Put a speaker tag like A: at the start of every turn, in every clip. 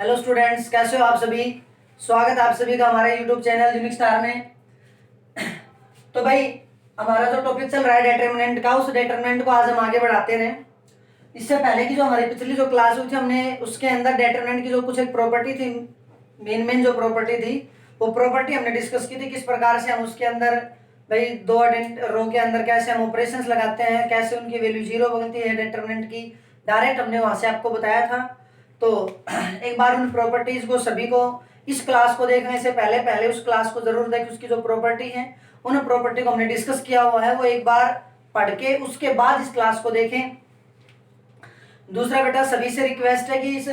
A: Hello students, कैसे हो आप सभी। स्वागत है आप सभी का हमारे यूट्यूब चैनल यूनिक स्टार में। तो भाई, हमारा जो टॉपिक चल रहा है डिटरमिनेंट का, उस डिटरमिनेंट को आज हम आगे बढ़ाते रहे। इससे पहले की जो हमारी पिछली जो क्लास हुई थी, हमने उसके अंदर डिटरमिनेंट की जो कुछ एक प्रॉपर्टी थी, मेन जो प्रॉपर्टी थी, वो प्रॉपर्टी हमने डिस्कस की थी। किस प्रकार से हम उसके अंदर भाई दो रो के अंदर कैसे हम ऑपरेशंस लगाते हैं, कैसे उनकी वैल्यू जीरो बनती है डिटरमिनेंट की, डायरेक्ट हमने वहां से आपको बताया था। तो एक बार उन प्रॉपर्टीज को सभी को इस क्लास को देखने से पहले पहले उस क्लास को जरूर देखें। उसकी जो प्रॉपर्टी है, उन प्रॉपर्टी को हमने डिस्कस किया हुआ है, वो एक बार पढ़ के उसके बाद इस क्लास को देखें। दूसरा बेटा, सभी से रिक्वेस्ट है कि इस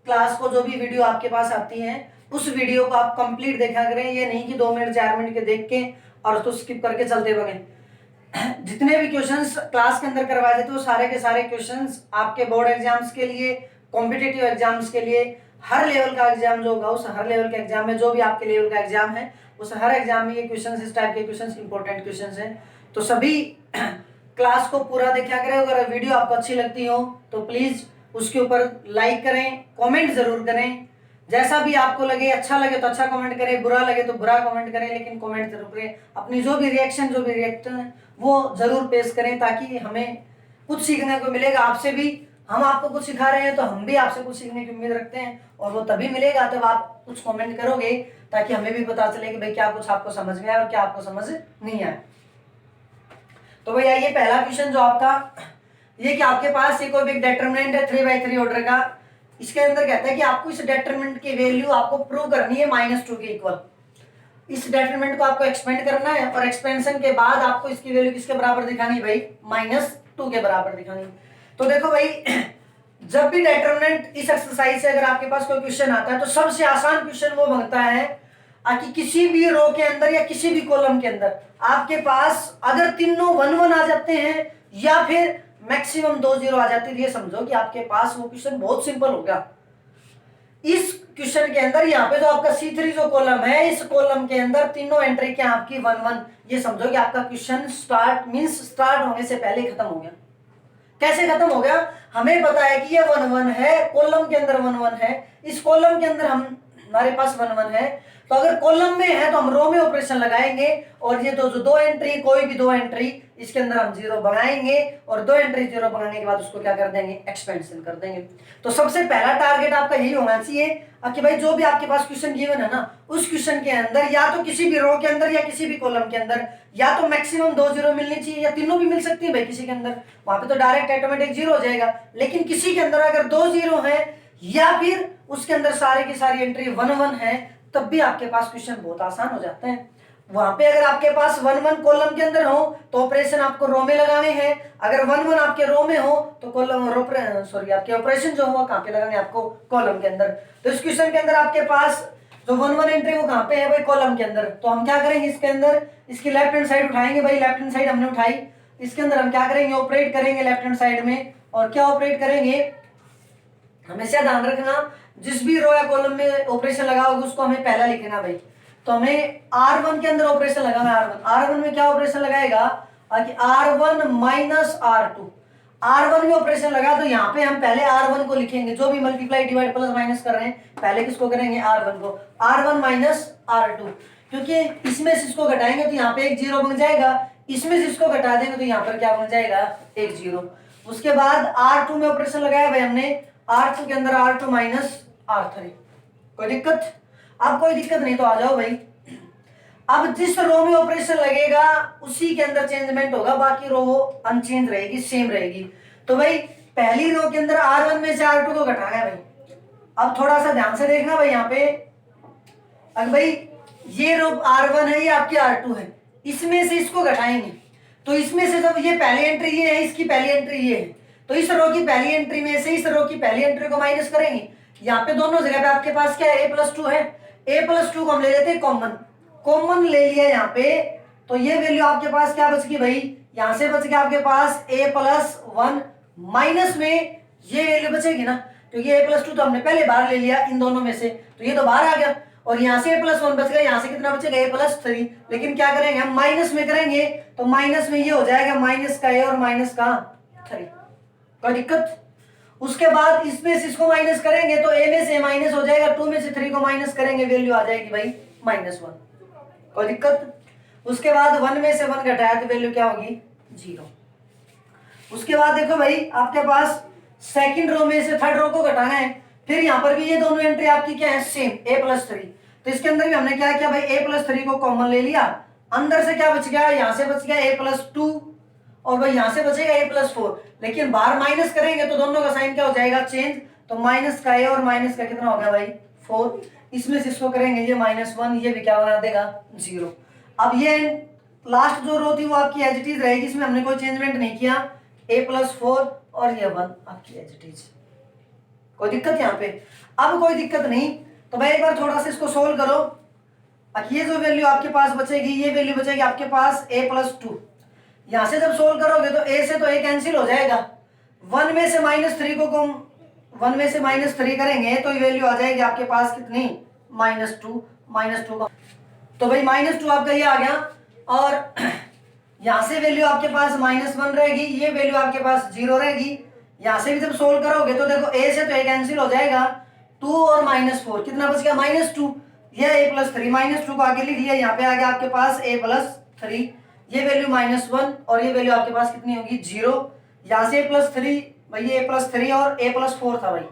A: क्लास को जो भी वीडियो आपके पास आती है, उस वीडियो को आप कंप्लीट देखा करें। ये नहीं कि 2 मिनट 4 मिनट के देख के और उसको स्किप करके चलते बने। जितने भी क्वेश्चंस क्लास के अंदर करवाए जाते हैं, वो सारे के सारे क्वेश्चंस आपके बोर्ड एग्जाम्स के लिए, कॉम्पिटिटिव एग्जाम्स के लिए, हर लेवल का एग्जाम जो होगा, उस हर लेवल के एग्जाम में, जो भी आपके लेवल का एग्जाम है, उस हर एग्जाम में ये क्वेश्चंस, इस टाइप के क्वेश्चंस इंपॉर्टेंट क्वेश्चंस हैं। तो सभी क्लास को पूरा देखा करें। अगर वीडियो आपको अच्छी लगती हो तो प्लीज उसके ऊपर लाइक करें, कमेंट जरूर करें। जैसा भी आपको लगे, अच्छा लगे तो अच्छा कमेंट करें, बुरा लगे तो बुरा कमेंट करें, लेकिन कमेंट जरूर करें। अपनी जो भी रिएक्शन, जो भी रिएक्शन है, वो जरूर पेश करें, ताकि हमें कुछ सीखने को मिलेगा आपसे भी। हम आपको कुछ सिखा रहे हैं तो हम भी आपसे कुछ सीखने की उम्मीद रखते हैं, और वो तभी मिलेगा जब आप कुछ कमेंट करोगे, ताकि हमें भी पता चले कि भाई क्या कुछ आपको समझ में आया और क्या आपको समझ नहीं आया। तो भैया, ये पहला क्वेश्चन जो आपका, ये कि आपके पास ये कोई भी डिटरमिनेंट है 3/3 ऑर्डर का। इसके अंदर कहता है कि आपको इस डिटरमिनेंट की वैल्यू आपको प्रूव करनी है -2 के इक्वल। इस डिटरमिनेंट को आपको एक्सपेंड करना है, और एक्सपेंशन के बाद आपको इसकी वैल्यू किसके बराबर दिखानी है भाई? -2 के बराबर दिखानी। तो देखो भाई, जब भी डिटरमिनेंट इस एक्सरसाइज से अगर आपके पास कोई क्वेश्चन आता है, तो सबसे आसान क्वेश्चन वो बनता है कि किसी भी रो के अंदर या किसी भी कॉलम के अंदर आपके पास अगर तीनों 1 1 आ जाते हैं, या फिर मैक्सिमम 2 0 आ जाती है, ये समझो कि आपके पास वो क्वेश्चन बहुत सिंपल होगा। इस क्वेश्चन के अंदर यहाँ पे जो आपका C3 जो कॉलम है, इस कॉलम के अंदर तीनों एंट्री क्या आपकी 1 1, ये समझो कि आपका क्वेश्चन स्टार्ट होने से पहले खत्म हो गया। कैसे खत्म हो गया? हमें पता है कि ये 1 1 है, कॉलम के अंदर 1 1 है, इस कॉलम के अंदर हमारे पास 1 1 है। तो अगर कॉलम में है तो हम रो में ऑपरेशन लगाएंगे, और ये तो जो 2 एंट्री, कोई भी 2 एंट्री, इसके अंदर हम 0 बनाएंगे, और 2 एंट्री 0 बनाने के बाद उसको क्या कर देंगे? एक्सपेंशन कर देंगे। तो सबसे पहला टारगेट आपका यही होना चाहिए कि भाई जो भी आपके पास क्वेश्चन गिवन है ना, उस क्वेश्चन के अंदर या तो किसी भी रो के अंदर या किसी भी कॉलम के अंदर या तो मैक्सिमम 2 0 मिलनी चाहिए, या तीनों भी मिल सकती है भाई। किसी के अंदर वहां पे तो डायरेक्ट ऑटोमेटिक 0 हो जाएगा, लेकिन किसी के अंदर अगर 2 0 है, या फिर उसके अंदर सारे की सारी एंट्री 1 1 है, तब भी आपके पास क्वेश्चन बहुत आसान हो जाते हैं। वहां पे अगर आपके पास 1 1 कॉलम के अंदर हो तो ऑपरेशन आपको रो में लगाने हैं, अगर 1 1 आपके रो में हो तो आपके ऑपरेशन जो होगा कहां पे लगाने? आपको कॉलम के अंदर। तो इस क्वेश्चन के अंदर आपके पास जो 1 1 एंट्री वो कहां पे है भाई? कॉलम के अंदर। तो हम क्या करेंगे इसके अंदर? इसकी लेफ्ट हैंड साइड उठाएंगे भाई, लेफ्ट हैंड साइड हमने उठाई। इसके अंदर हम क्या करेंगे? ऑपरेट करेंगे लेफ्ट हैंड साइड में। और क्या ऑपरेट करेंगे? हमेशा ध्यान रखना, जिस भी रो या कॉलम में ऑपरेशन लगा होगा उसको हमें पहला लिखना भाई। तो हमें R1 के अंदर ऑपरेशन लगाना है। R1 में क्या ऑपरेशन लगाएगा कि R1 माइनस R2। R1 में ऑपरेशन लगा तो यहाँ पे हम पहले R1 को लिखेंगे, जो भी मल्टीप्लाई डिवाइड प्लस माइनस कर रहे हैं, पहले किसको करेंगे? R1 को। R1 माइनस R2, क्योंकि इसमें से इसको घटाएंगे तो यहाँ पे एक 0 बन जाएगा, इसमें से इसको घटा देंगे तो यहाँ पर क्या बन जाएगा? एक 0। उसके बाद R2 में ऑपरेशन लगाया भाई हमने, R2 के अंदर R2 माइनस R3। कोई दिक्कत? अब कोई दिक्कत नहीं तो आ जाओ भाई। अब जिस रो में ऑपरेशन लगेगा उसी के अंदर चेंजमेंट होगा, बाकी रो अनचेंज रहेगी, सेम रहेगी। तो भाई पहली रो के अंदर R1 में से R2 को घटाना है भाई। अब थोड़ा सा ध्यान से देखना भाई, यहाँ पे अगर भाई ये रो R1 है, ये आपकी R2 है, इसमें से इसको घटाएंगे तो इसमें से जब ये पहली एंट्री ये है, इसकी पहली एंट्री ये है, तो इस रो की पहली एंट्री में से इस रो की पहली एंट्री को माइनस करेंगे। यहाँ पे दोनों जगह पे आपके पास क्या है? A+2 है। A+2 को हम ले लेते हैं कॉमन ले लिया यहाँ पे। तो ये वैल्यू आपके पास क्या बच गई भाई? यहाँ से बच गया आपके पास A+1, माइनस में ये वैल्यू बचेगी ना, क्योंकि A+2 तो हमने पहले बाहर ले लिया इन दोनों में से, तो ये तो बाहर आ गया, और यहाँ से A+1 बच गया, यहाँ से कितना बचेगा? A+3। लेकिन क्या करेंगे हम? माइनस में करेंगे, तो माइनस में ये हो जाएगा माइनस का A और माइनस का 3। कोई दिक्कत? उसके बाद इसमें से इसको माइनस करेंगे तो a में से माइनस हो जाएगा, 2 में से 3 को माइनस करेंगे वैल्यू आ जाएगी भाई -1, कोई दिक्कत। उसके बाद 1 में से 1 घटाया तो वैल्यू क्या होगी 0। उसके बाद देखो भाई आपके पास सेकंड रो में से थर्ड रो को घटाना है, फिर यहाँ पर भी ये दोनों एंट्री आपकी क्या है सेम a+3, तो इसके अंदर भी हमने क्या किया भाई a+3 को कॉमन ले लिया, अंदर से क्या बच गया, यहाँ से बच गया a+2 और भाई यहाँ से बचेगा a+4, लेकिन बाहर माइनस करेंगे तो दोनों का साइन क्या हो जाएगा चेंज, तो माइनस का a और माइनस का कितना हो गया भाई 4, इसमें से इसको करेंगे ये -1, ये भी क्या बना देगा 0। अब ये लास्ट जो रो थी वो आपकी एज इट इज रहेगी, इसमें हमने कोई चेंजमेंट नहीं किया, a+4 और ये 1 आपकी एज इट इज, कोई दिक्कत यहाँ पे। अब कोई दिक्कत नहीं, तो भाई एक बार थोड़ा सा इसको सोल्व करो। अब ये जो वैल्यू आपके पास बचेगी, ये वैल्यू बचेगी आपके पास a+2, यहाँ से जब सोल्व करोगे तो a से तो a कैंसिल हो जाएगा, 1 में से -3 को 1 में से -3 करेंगे तो ये वैल्यू आ जाएगी आपके पास कितनी -2 का, तो भाई -2 आपका ये आ गया, और यहाँ से वैल्यू आपके पास -1 रहेगी, ये वैल्यू आपके पास 0 रहेगी। यहाँ से भी जब सोल्व करोगे तो देखो a से तो a कैंसिल हो जाएगा, 2 और -4 कितना बच गया -2, ये a+3 -2 को आगे लिख लिया, यहाँ पे आ गया आपके पास a+3, ये वैल्यू -1 और ये वैल्यू आपके पास कितनी होगी 0, यहाँ से a+3 भाई ये a+3 और a+4 था भाई,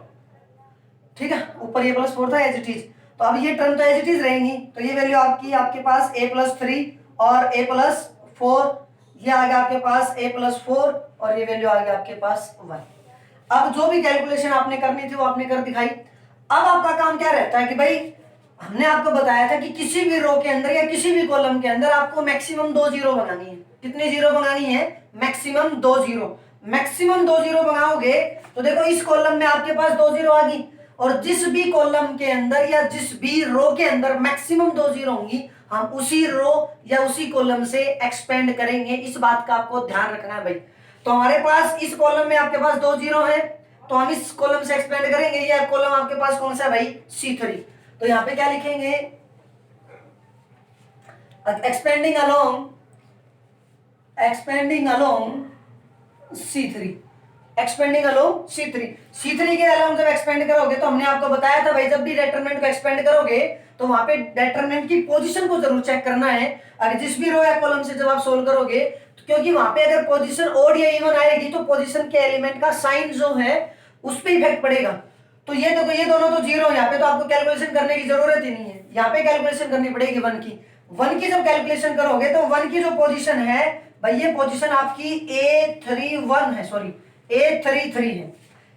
A: ठीक है, ऊपर a+4 था एज इट इज, तो अब ये टर्म तो एज इट इज रहेंगी, तो ये वैल्यू आपके पास a+3 और a+4, ये आ गया आपके पास a+4 और ये वैल्यू आ गया आपके पास 1। अब जो भी कैलकुलेशन आपने करनी थी वो आपने कर दिखाई। अब आपका काम क्या रहता है कि भाई हमने आपको बताया था कि किसी भी रो के अंदर या किसी भी कॉलम के अंदर आपको मैक्सिमम 2 जीरो बनानी है। कितनी जीरो बनानी है? Maximum 2 zero. मैक्सिमम 2 जीरो बनाओगे तो देखो इस कॉलम में आपके पास 2 जीरो आ गई, और जिस भी कॉलम के अंदर या जिस भी रो के अंदर मैक्सिमम 2 जीरो होंगी हम उसी रो या उसी कॉलम से एक्सपेंड करेंगे। इस बात का आपको ध्यान रखना है भाई। तो हमारे पास इस कॉलम में आपके पास 2 जीरो है तो हम इस कॉलम से एक्सपेंड करेंगे। ये कॉलम आपके पास कौन सा है भाई? C3। तो यहाँ पे क्या लिखेंगे? Expanding along C3। Expanding along C3 के अलोंग जब एक्सपेंड करोगे तो हमने आपको बताया था भाई जब भी डेटरमिनेंट को एक्सपेंड करोगे तो वहां पे डेटरमिनेंट की पोजीशन को जरूर चेक करना है। अगर जिस भी रो या कॉलम से जब आप सोल्व करोगे तो क्योंकि वहां पे अगर पोजीशन ऑड या इवन आएगी तो पोजीशन के एलिमेंट का साइन जो है उस पर इफेक्ट पड़ेगा। तो ये देखो ये दोनों तो जीरो, यहाँ पे तो आपको कैलकुलेशन करने की जरूरत ही नहीं है, यहाँ पे कैलकुलेशन करनी पड़ेगी 1 की जब कैलकुलेशन करोगे तो 1 की जो पोजीशन है भाई ये पोजीशन आपकी A33 है,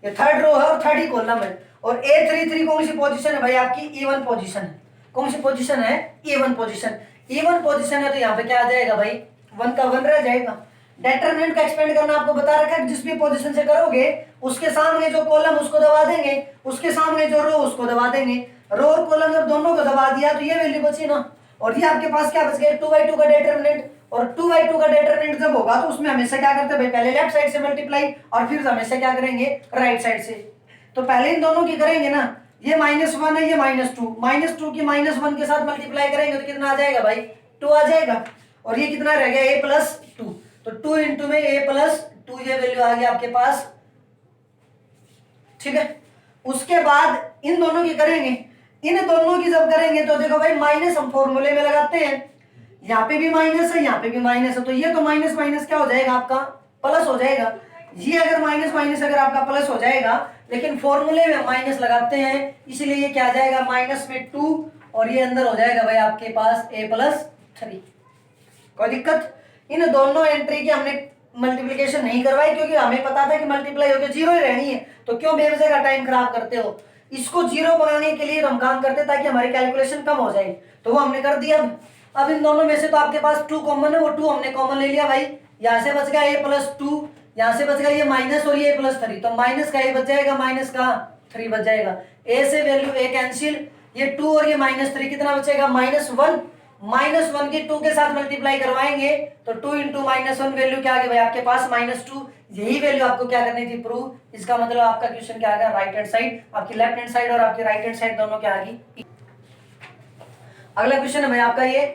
A: ये थर्ड रो है और थर्ड ही कॉलम है। और A33 कौन सी पोजीशन है भाई? आपकी E1 पोजीशन है। कौन सी पोजीशन है? E1 पोजीशन है। तो यहाँ पे क्या आ जाएगा भाई? 1 का 1 रह जाएगा। डेटरमिनेंट का एक्सपेंड करना आपको बता रखा है, जिस भी पोजीशन से करोगे उसके सामने जो कॉलम उसको दबा देंगे, उसके सामने जो रो उसको दबा देंगे। रो और कॉलम जब दोनों को दबा दिया तो ये वैल्यू बची ना, और ये आपके पास क्या बच गया? 2/2 का डेटरमिनेंट। और 2/2 का डेटरमिनेंट जब होगा तो उसमें हमेशा क्या करते हैं भाई? पहले लेफ्ट साइड से मल्टीप्लाई और फिर हमेशा क्या करेंगे? राइट साइड से। तो पहले इन दोनों की करेंगे ना, ये -1 है ये -2 की -1 के साथ मल्टीप्लाई करेंगे तो कितना आ जाएगा भाई? 2 आ जाएगा। और ये कितना रह गया? A+2। तो 2 इंटू में A+2 ये वैल्यू आ गया आपके पास, ठीक है। उसके बाद इन दोनों की करेंगे, इन दोनों की जब करेंगे तो देखो भाई माइनस हम फॉर्मूले में लगाते हैं, यहाँ पे भी माइनस है यहाँ पे भी माइनस है, तो ये तो माइनस माइनस क्या हो जाएगा? आपका प्लस हो जाएगा। ये अगर माइनस माइनस अगर आपका प्लस हो जाएगा, लेकिन फॉर्मूले में माइनस लगाते हैं इसलिए ये क्या आ जाएगा? माइनस में 2 और ये अंदर हो जाएगा भाई आपके पास A+3। कोई दिक्कत? इन दोनों एंट्री की हमने मल्टीप्लिकेशन नहीं करवाई क्योंकि हमें पता था कि मल्टीप्लाई होकर जीरो ही रहनी है, तो क्यों बेवजह का टाइम खराब करते हो? इसको जीरो बनाने के लिए हम काम करते ताकि हमारी कैलकुलेशन कम हो जाए, तो वो हमने कर दिया। अब इन दोनों में से तो आपके पास 2 कॉमन है, वो 2 हमने कॉमन ले लिया भाई। यहाँ से बच गया A+2, यहाँ से बच गया ये माइनस और ये A+3, तो माइनस का A बच जाएगा, माइनस का 3 बच जाएगा। A से वैल्यू A कैंसिल, ये 2 और ये -3 कितना बचेगा? -1। -1 की 2 के साथ मल्टीप्लाई करवाएंगे तो 2 इंटू -1 वैल्यू क्या आ गई भाई आपके पास? -2। यही वैल्यू आपको क्या करनी थी? प्रूव। इसका मतलब आपका क्वेश्चन क्या आ गया? राइट हैंड साइड, आपकी लेफ्ट हैंड साइड और आपकी राइट हैंड साइड दोनों क्या आ गई? अगला क्वेश्चन है भाई आपका ये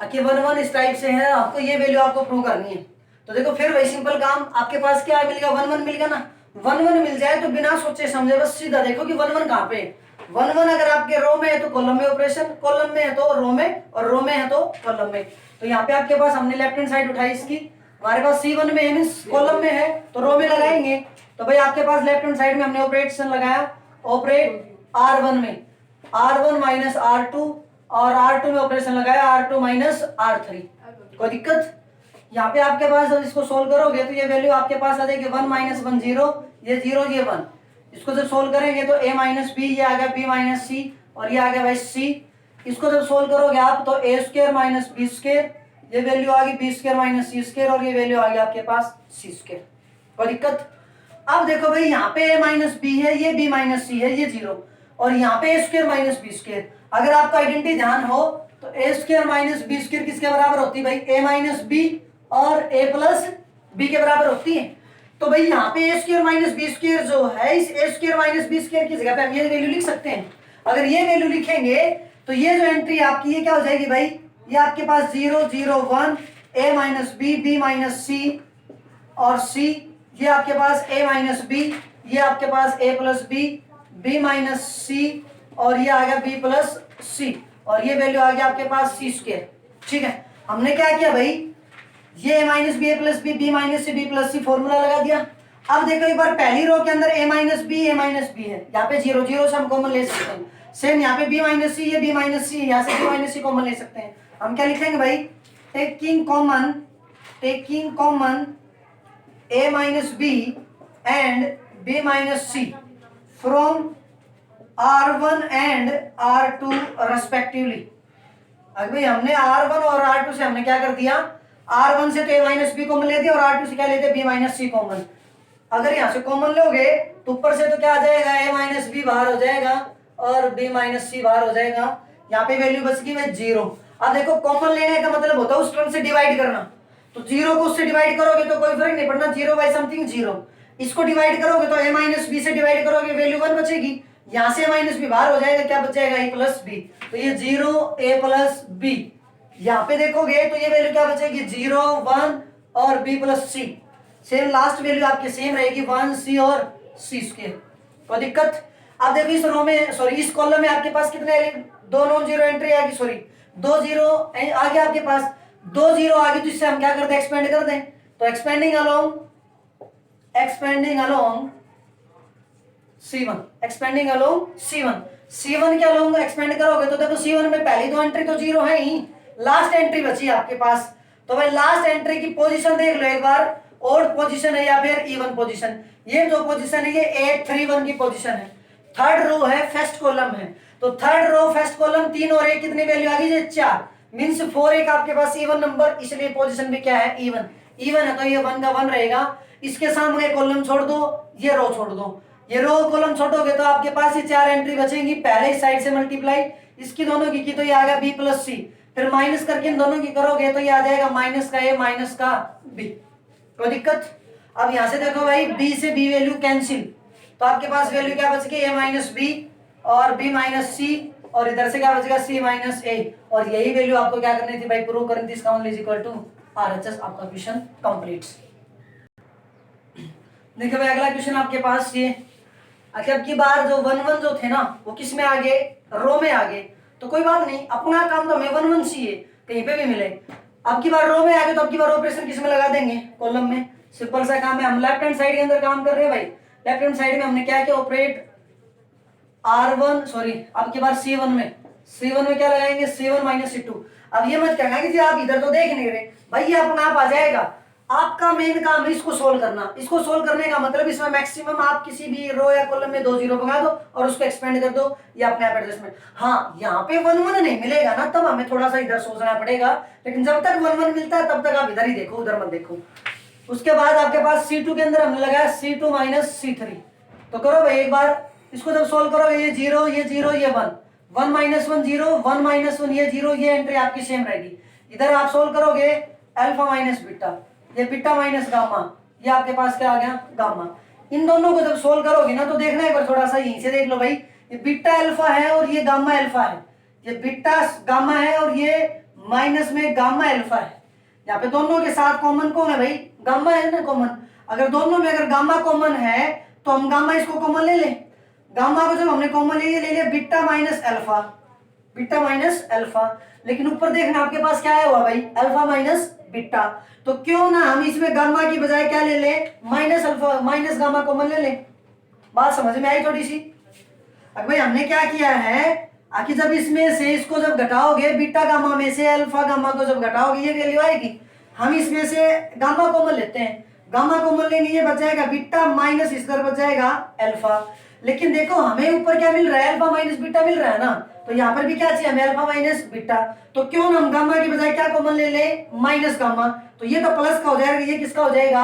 A: कि 1 इस टाइप से है, आपको ये वैल्यू आपको प्रूव करनी है। तो देखो फिर वही सिंपल काम, आपके पास क्या मिल गया? 1 मिल गया ना, वन वन मिल जाए तो बिना सोचे समझे बस सीधा देखो कि वन वन कहाँ पे है। वन वन अगर आपके रो में है तो कॉलम में ऑपरेशन, कॉलम में है तो रो में, और रो में है तो कॉलम में। तो यहाँ पे आपके पास हमने लेफ्ट हैंड साइड उठाई इसकी, हमारे पास C1 में है मींस कॉलम में है तो रो में लगाएंगे। तो भाई आपके पास लेफ्ट हैंड साइड में हमने ऑपरेशन लगाया, ऑपरेट R1 में R1 माइनस R2, और R2 में ऑपरेशन लगाया R2 माइनस R3। कोई दिक्कत? यहाँ पे आपके पास जब इसको सोल्व करोगे तो ये वैल्यू आपके पास आ जाएगी 1 माइनस 1 0, ये 0 ये 1। इसको जब सोल्व करेंगे तो a माइनस बी, ये आ गया b माइनस सी, और ये आ गया भाई c। इसको जब सोल्व करोगे आप तो a square minus B square, ये वैल्यू आ गई b square minus C square, और ये वैल्यू आ गई आपके पास c स्क्वायर। कोई दिक्कत? अब देखो भाई यहाँ पे a माइनस बी है, ये b माइनस सी है, ये 0, और यहाँ पे a square minus B square. अगर आपका आइडेंटिटी ध्यान हो तो a square minus B square किसके बराबर होती है भाई? a माइनस बी और a प्लस बी के बराबर होती है। तो भाई यहाँ पे a square minus B square जो है, इस a square minus B square की जगह पे हम ये वैल्यू लिख सकते हैं। अगर ये वैल्यू लिखेंगे तो ये जो एंट्री आपकी ये क्या हो जाएगी भाई? ये आपके पास 0 0 1 a minus B, B minus C और c, ये आपके पास a माइनस बी, ये आपके पास a plus B, b minus C, और ये आ गया b प्लस सी, और ये वैल्यू आ गया आपके पास c स्क्वायर। ठीक है, हमने क्या किया भाई? ये a minus B, A plus B, B minus C, B plus C formula लगा दिया। अब देखो एक बार पहली रो के अंदर a minus B, A minus B है, यहाँ पे 0 0 से हम कॉमन ले सकते हैं। सेम यहाँ पे b माइनस सी, ये b माइनस सी, यहाँ से b माइनस सी कॉमन ले सकते हैं। हम क्या लिखेंगे भाई? Taking common a minus B and b minus C from R1 and R2 respectively. अब भाई हमने R1 और R2 से हमने क्या कर दिया? R1 से तो a माइनस बी कॉमन ले दिया, और R2 से क्या लेते? b माइनस सी कॉमन। अगर यहाँ से कॉमन लोगे तो ऊपर से तो क्या आ जाएगा? a माइनस बी बाहर हो जाएगा और b माइनस सी बाहर हो जाएगा। यहाँ पे वैल्यू बच गई में 0। अब देखो कॉमन लेने का मतलब होता है उस टर्म से डिवाइड करना, तो 0 को उससे डिवाइड करोगे तो कोई फर्क नहीं पड़ना, 0 बाई समथिंग 0। इसको डिवाइड करोगे तो a माइनस बी से डिवाइड करोगे, वैल्यू 1 बचेगी। यहाँ से a माइनस बी बाहर हो जाएगा, क्या बच जाएगा? a plus B. तो ये 0 a प्लस बी, यहाँ पे देखोगे तो ये वैल्यू क्या बचेगी? 0 1 और b प्लस सी। सेम लास्ट वैल्यू आपकी सेम रहेगी 1 c और c स्क्वायर। कोई दिक्कत? अब देखो इस रो में, सॉरी इस कॉलम में आपके पास कितने दो नॉन जीरो एंट्री आ गई, सॉरी 2 0 आ गया आपके पास, 2 0 आ गई, तो इससे हम क्या करते हैं? एक्सपेंड कर दें। तो expanding along C1, expanding along C1 के अलोंग एक्सपेंड करोगे तो देखो C1 में पहली दो एंट्री तो 0 है ही, लास्ट एंट्री बची आपके पास। तो भाई लास्ट एंट्री की पोजीशन देख लो एक बार, ऑड पोजीशन है या फिर इवन पोजीशन। ये जो पोजीशन है ये 8 3 1 की पोजीशन है, थर्ड रो है, फर्स्ट कॉलम है। तो थर्ड रो फर्स्ट कॉलम 3 और 1 कितनी वैल्यू आ गई? 4 मींस 4 1 आपके पास इवन नंबर, इसलिए पोजीशन भी क्या है? इवन। इवन है तो ये 1 का 1 रहेगा। इसके सामने कॉलम छोड़ दो, ये रो छोड़ दो, ये रो कॉलम छोड़ोगे तो आपके पास ये 4 एंट्री बचेंगी। पहले इस साइड से मल्टीप्लाई इसकी दोनों की तो ये आ गया b प्लस सी, फिर माइनस करके इन दोनों की करोगे तो ये आ जाएगा माइनस का a माइनस का b। कोई दिक्कत? अब यहां से देखो भाई b से b वैल्यू कैंसिल, तो आपके पास वैल्यू क्या बच गई? a माइनस बी और b माइनस सी, और इधर से क्या बचेगा? c minus a। और यही वैल्यू आपको क्या करनी थी भाई? प्रूव करनी थी। इसका only is equal to RHS। आपका क्वेश्चन कंप्लीट। देखिए भाई अगला क्वेश्चन आपके पास ये, अब की बार जो 1 1 जो थे ना वो किस में आ गए? रो में आ गए। तो कोई बात नहीं, अपना काम तो हमें 1 1 चाहिए, कहीं पे भी मिले। अब की बार रो में आ गए तो अब की बार ऑपरेशन किस में लगा देंगे? कॉलम में। सिंपल सा काम है, हम लेफ्ट हैंड साइड के अंदर काम कर रहे हैं भाई। लेफ्ट हैंड साइड में हमने क्या किया? ऑपरेट R1, सॉरी अब की बार C1 में क्या लगाएंगे? C1 minus C2। अब ये मत कहना कि जी आप इधर तो देख नहीं रहे भाई, ये अपना आप आ जाएगा। आपका मेन काम है इसको सोल्व करना। इसको सोल्व करने का मतलब इसमें मैक्सिमम आप किसी भी रो या कॉलम में 2 0 भगा दो और उसको एक्सपेंड कर दो, या अपने आप एडजस्टमेंट। हाँ यहाँ पे 1 1 नहीं मिलेगा ना, तब हमें थोड़ा सा इधर सोचना पड़ेगा, लेकिन जब तक 1 1 मिलता है तब तक आप इधर ही देखो, उधर मत देखो। उसके बाद आपके पास C2 के अंदर हमने लगाया C2 माइनस C3। तो करो भाई एक बार इसको जब सोल्व करोगे, ये 0 ये 0 ये 1, 1 माइनस 1 0, 1 माइनस 1 ये 0, ये एंट्री आपकी सेम रहेगी। इधर आप सोल्व करोगे अल्फा माइनस बीटा, ये बीटा माइनस गामा, ये आपके पास क्या आ गया? गामा। इन दोनों को जब सोल्व करोगे ना तो देखना एक बार थोड़ा सा यहीं से देख लो भाई, ये बीटा अल्फा है और ये गामा अल्फा है, ये बीटा गामा है और ये माइनस में गामा अल्फा है। यहाँ पे दोनों के साथ कॉमन कौन है भाई? गामा है ना कॉमन। अगर दोनों में अगर गामा कॉमन है तो हम गामा इसको कॉमन ले लें। गामा को जब हमने कॉमन ले लिया beta minus alpha, beta minus alpha, लेकिन ऊपर देखना आपके पास क्या आया हुआ भाई, अल्फा माइनस बीटा। तो क्यों ना हम इसमें गामा की बजाय क्या ले लें, minus alpha minus gamma common ले लें। बात समझ में आई थोड़ी सी। अब भाई हमने क्या किया है, आखिर जब इसमें से इसको जब घटाओगे, बीटा गामा में से अल्फा गामा को जब घटाओगे ये वैल्यू आएगी। हम इसमें से गामा कॉमन लेते हैं, गामा कॉमन लेंगे, ये बच जाएगा बीटा माइनस इसका बच जाएगा अल्फा। लेकिन देखो हमें ऊपर क्या मिल रहा है, अल्फा माइनस बीटा मिल रहा है ना, तो यहाँ पर भी क्या चाहिए हमें, अल्फा माइनस बीटा। तो क्यों ना हम गामा की बजाय क्या कॉमन ले ले, माइनस गामा। तो ये तो प्लस का हो जाएगा, ये किसका हो जाएगा,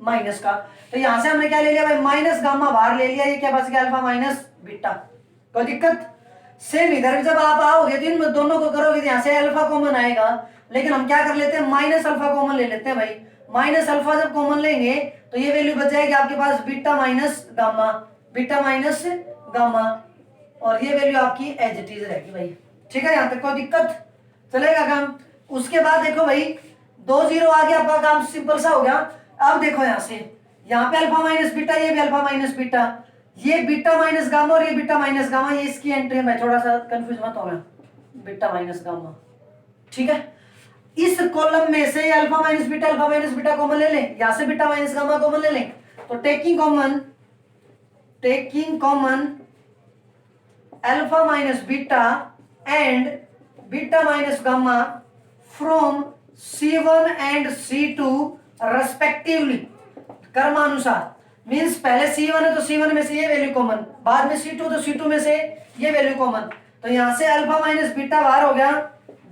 A: माइनस का। तो यहाँ से हमने क्या ले लिया भाई, माइनस गामा बाहर ले लिया, ये क्या बच गया, अल्फा माइनस बीटा। कोई दिक्कत। सेम इधर जब आप आओगे तो इन दोनों को करोगे तो यहाँ से अल्फा कॉमन आएगा, लेकिन हम क्या कर लेते हैं, माइनस अल्फा कॉमन ले लेते हैं भाई। माइनस अल्फा जब कॉमन लेंगे तो ये वैल्यू बच जाएगी आपके पास beta minus gamma, beta minus gamma, और ये वैल्यू आपकी एज इट इज रहेगी भाई। ठीक है, यहाँ तक कोई दिक्कत, चलेगा काम। उसके बाद देखो भाई 2 0 आ गया, आपका काम सिंपल सा हो गया। अब देखो यहाँ से, यहाँ पे अल्फा माइनस बीटा, ये भी अल्फा माइनस बीटा, ये बीटा माइनस गामा और ये बीटा माइनस गामा, ये इसकी एंट्री है। मैं थोड़ा सा कंफ्यूज मत हो गया, बीटा माइनस गामा। ठीक है, इस कॉलम में से अल्फा माइनस बीटा कॉमन ले लें, यहां से बीटा माइनस गामा कॉमन ले लें। तो taking common alpha minus beta and beta minus gamma from C1 and C2 respectively, क्रमानुसार। मींस पहले C1 है तो C1 में से ये वैल्यू कॉमन, बाद में C2 तो C2 में से ये वैल्यू कॉमन। तो यहां से अल्फा माइनस बीटा बाहर हो गया,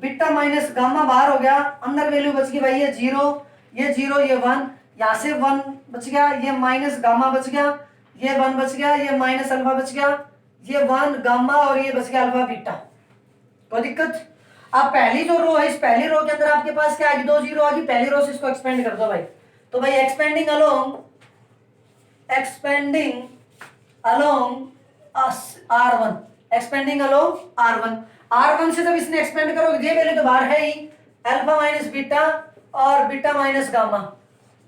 A: बीटा माइनस गामा बाहर हो गया, अंदर वैल्यू बच गई भाई ये 0, ये 0, ये 1, यहां से 1 बच गया, ये माइनस गामा बच गया, ये 1 बच गया, ये माइनस अल्फा बच गया, ये 1 गामा और ये बच गया अल्फा बीटा। कोई दिक्कत। अब पहली जो रो है, इस पहली रो के अंदर आपके पास क्या आ गई, 2 0 आ गई, पहली रो से इसको एक्सपेंड कर दो भाई। तो भाई expanding along R1, expanding along R1 से जब इसने एक्सपेंड करोगे ये वैल्यू तो बाहर है ही, अल्फा माइनस बीटा और बीटा माइनस गामा।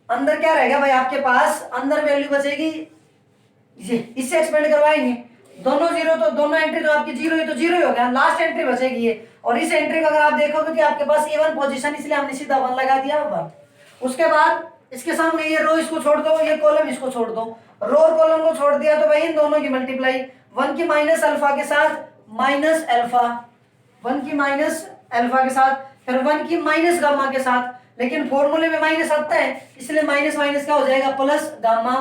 A: अंदर क्या रहेगा भाई आपके पास, अंदर वैल्यू बचेगी ये, इससे एक्सपेंड करवाएंगे, दोनों 0 तो दोनों एंट्री तो आपकी 0 ही, तो 0 ही हो गया, लास्ट एंट्री बचेगी ये। और इस एंट्री को अगर आप देखोगे कि आपके पास A1 पोजीशन, इसलिए हमने सीधा 1 लगा दिया 1। उसके बाद इसके सामने ये रो इसको छोड़ दो, ये कॉलम इसको छोड़ दो, रो और कॉलम को छोड़ दिया तो भाई इन दोनों की मल्टीप्लाई, 1 की माइनस अल्फा के साथ माइनस अल्फा, 1 की माइनस अल्फा के साथ, फिर 1 की माइनस गामा के साथ। लेकिन फॉर्मूले में माइनस आता है, इसलिए माइनस माइनस क्या हो जाएगा, प्लस गामा,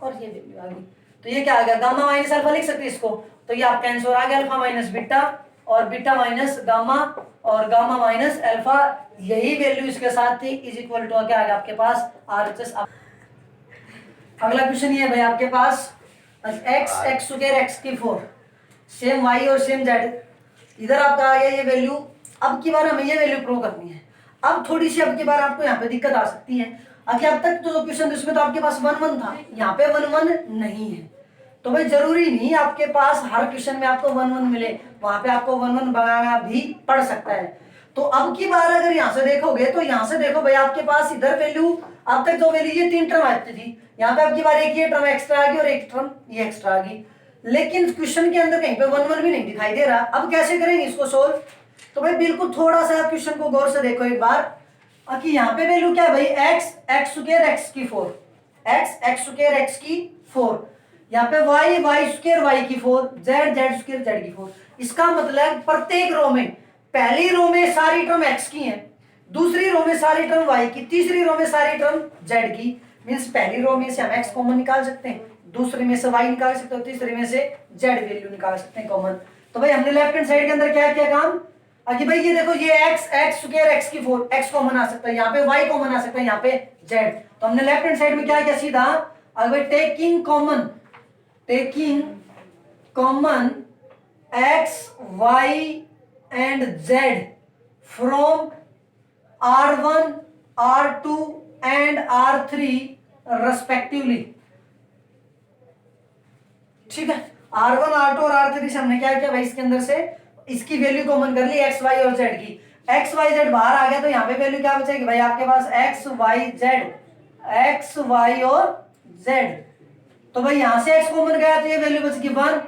A: और ये वैल्यू आ गई। तो ये क्या आ गया, गामा माइनस अल्फा लिख सकते हैं इसको। तो ये आपका आंसर आ गया अल्फा माइनस बीटा और बीटा माइनस गामा और गामा माइनस अल्फा, यही वैल्यू इसके साथ थी, इज इक्वल टू क्या आ गया आपके पास, RHS। अगला क्वेश्चन ये है भाई आपके पास, x स्क्वायर x की 4, सेम y और सेम z, इधर आपका आ गया ये वैल्यू। अब की बार हमें ये वैल्यू प्रूव करनी है। अब थोड़ी सी अब की बार आपको यहाँ पे दिक्कत आ सकती है, अब तक तो जो क्वेश्चन उसमें तो आपके पास 1 1 था, यहाँ पे 1 1 नहीं है। तो भाई जरूरी नहीं आपके पास हर क्वेश्चन में आपको 1 1 मिले, वहां पे आपको 1 1 बनाना भी पड़ सकता है। तो अब की बार अगर यहाँ से देखोगे तो यहाँ से देखो भाई आपके पास इधर वैल्यू, अब तक जो वैल्यू ये 3 टर्म आती थी, यहाँ पे अब की बार एक ये टर्म एक्स्ट्रा आ गई और एक टर्म ये एक्स्ट्रा आ गई। लेकिन क्वेश्चन के अंदर कहीं पे 1 1 भी नहीं दिखाई दे रहा। अब कैसे करेंगे इसको सोल्व, तो भाई बिल्कुल थोड़ा सा क्वेश्चन को गौर से देखो एक बार, कि यहाँ पे वैल्यू क्या है भाई, x स्क्वायर x की 4, x स्क्वायर x की 4, यहाँ पे y स्क्वायर y की 4, z स्क्वायर z की 4। इसका मतलब प्रत्येक रो में, पहली रो में सारी टर्म x की हैं, दूसरी रो में सारी टर्म y की, तीसरी रो में सारी टर्म z की। मींस पहली रो में से हम x कॉमन निकाल सकते हैं, दूसरी में से y निकाल सकते हो, तीसरी में से z वैल्यू निकाल सकते हैं कॉमन। तो भाई हमने लेफ्ट हैंड साइड के अंदर क्या किया काम, कि भाई ये देखो ये x स्क्वायर x की 4, x कॉमन आ सकता है, यहाँ पे y कॉमन आ सकता है, यहाँ पे z। तो हमने लेफ्ट हैंड साइड में क्या किया सीधा, अगर taking common x y and z from R1 R2 and R3 respectively. ठीक है, R1 R2 और R3 से हमने क्या किया भाई, इसके अंदर से इसकी वैल्यू कॉमन कर ली x y और z की, x y z बाहर आ गया तो यहाँ पे वैल्यू क्या बचेगी भाई आपके पास, x y और जेड। तो भाई यहाँ से x कॉमन गया तो ये वैल्यू बच गई 1,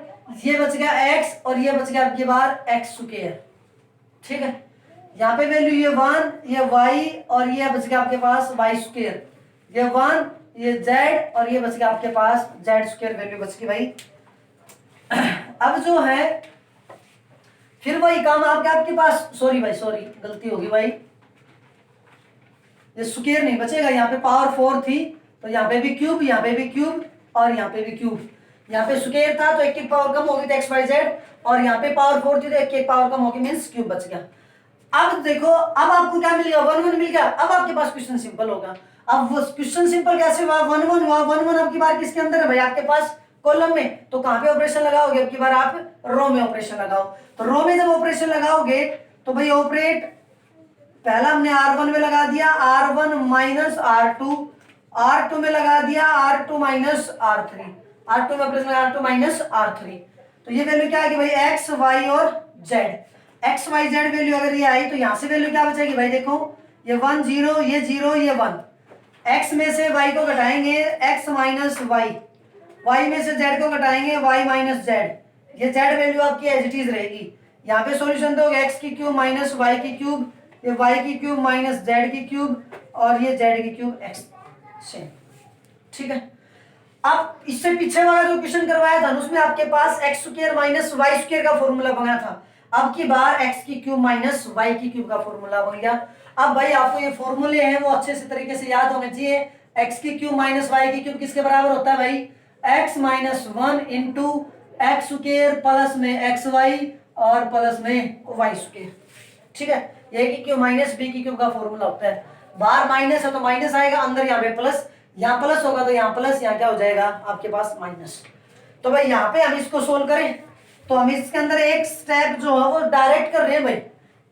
A: ये बच गया x और ये बच गया आपकी बार x स्क्वायर। ठीक है, यहाँ पे वैल्यू ये 1, ये y और ये बच गया आपके पास y स्क्वायर, ये 1, ये z और ये बच गया आपके पास z स्क्वायर वैल्यू बच गई भाई। अब जो है फिर वही काम आपके पास, सॉरी भाई सॉरी गलती होगी भाई, ये स्क्वायर नहीं बचेगा, यहाँ पे पावर 4 थी तो यहाँ पे भी क्यूब, यहाँ पे भी क्यूब और यहाँ पे भी क्यूब। यहाँ पे स्क्वायर था तो एक की पावर कम होगी तो एक्स वाई जेड, और यहाँ पे पावर 4 थी तो एक की पावर कम होगी मींस क्यूब बच गया। अब देखो अब आपको क्या मिल गया, 1 1 मिल गया। अब आपके पास क्वेश्चन सिंपल होगा। अब वो क्वेश्चन सिंपल कैसे हुआ, 1 1 हुआ, 1 1 आपकी बार किसके अंदर है भाई, आपके पास कॉलम में, तो कहां पे ऑपरेशन लगाओगे, अब की बार आप रो में ऑपरेशन लगाओ। तो रो में जब ऑपरेशन लगाओगे तो भाई ऑपरेट, पहला हमने R1 में लगा दिया R1 माइनस R2, R2 में लगा दिया R2 माइनस R3, R2 में ऑपरेशन लगा R2 माइनस R3। तो ये वैल्यू क्या आएगी भाई, एक्स वाई और Z, X Y Z value अगर ये आई तो यहाँ से वैल्यू क्या बचेगी भाई, देखो ये 1 0, ये 0, ये 1, एक्स में से वाई को घटाएंगे एक्स माइनस वाई, वाई में से जेड को घटाएंगे वाई माइनस जेड, ये जेड वैल्यू आपकी एज इट इज रहेगी। यहाँ पे सॉल्यूशन दोगे एक्स की क्यूब माइनस वाई की क्यूब, ये वाई की क्यूब माइनस जेड की क्यूब और ये जेड की क्यूब एक्स सेम। ठीक है, अब इससे पीछे वाला जो क्वेश्चन करवाया था उसमें आपके पास X square minus Y square का फॉर्मूला बना था, अब की बार एक्स की क्यूब माइनस वाई की क्यूब का फॉर्मूला बन गया। अब भाई आपको ये फॉर्मूले हैं वो अच्छे से तरीके से याद होने चाहिए। एक्स की क्यूब माइनस वाई की क्यूब किसके बराबर होता है भाई, x minus 1 into x square plus में एक्स वाई और प्लस में वाई स्क्वायर। ठीक है, ए की क्यूब माइनस बी की क्यूब का फॉर्मूला होता है, बाहर माइनस है तो माइनस आएगा, अंदर यहाँ पे प्लस, यहाँ प्लस होगा तो यहाँ प्लस, यहाँ क्या हो जाएगा आपके पास माइनस। तो भाई यहाँ पे हम इसको सोल्व करें तो हम इसके अंदर एक स्टेप जो है वो डायरेक्ट कर रहे हैं भाई,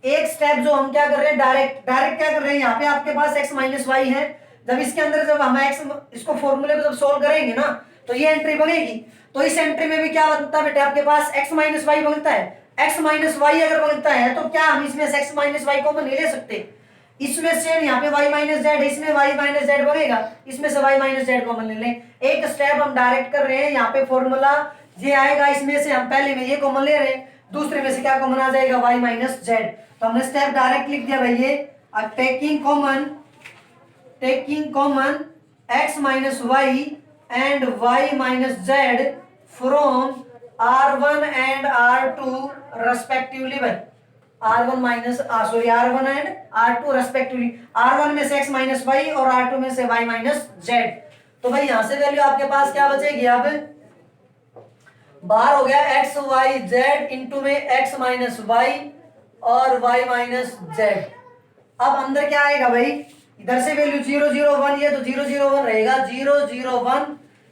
A: एक स्टेप जो हम क्या कर रहे हैं डायरेक्ट क्या कर रहे हैं, यहाँ पे आपके पास x माइनस वाई है, जब इसके अंदर जब हम x इसको फॉर्मूले को जब सोल्व करेंगे ना तो ये एंट्री बनेगी, तो इस एंट्री में भी क्या बनता है बेटे आपके पास x माइनस वाई बनता है। x माइनस वाई अगर बनता है तो क्या हम इसमें से x माइनस वाई कॉमन नहीं ले सकते, इसमें से यहाँ पे y माइनस जेड, इसमें y माइनस जेड बनेगा, इसमें से y माइनस जेड कॉमन ले लें। एक स्टेप हम डायरेक्ट कर रहे हैं, यहाँ पे फॉर्मूला ये आएगा, इसमें से हम पहले में ये कॉमन ले रहे हैं, दूसरे में से क्या कॉमन आ जाएगा y माइनस जेड, तो हमने स्टेप डायरेक्ट लिख दिया भाई ये, taking common x minus Y and y minus Z from R1 and R2 respectively भाई, R1 minus sorry R1 and R2 respectively, R1 में से x माइनस वाई और R2 में से y माइनस जेड। तो भाई यहां से वैल्यू आपके पास क्या बचेगी, अब बाहर हो गया x y z इंटू में x माइनस वाई और y माइनस जेड। अब अंदर क्या आएगा भाई, इधर से वैल्यू 0 0 1, ये तो 0 0 1 रहेगा, 0 0 1,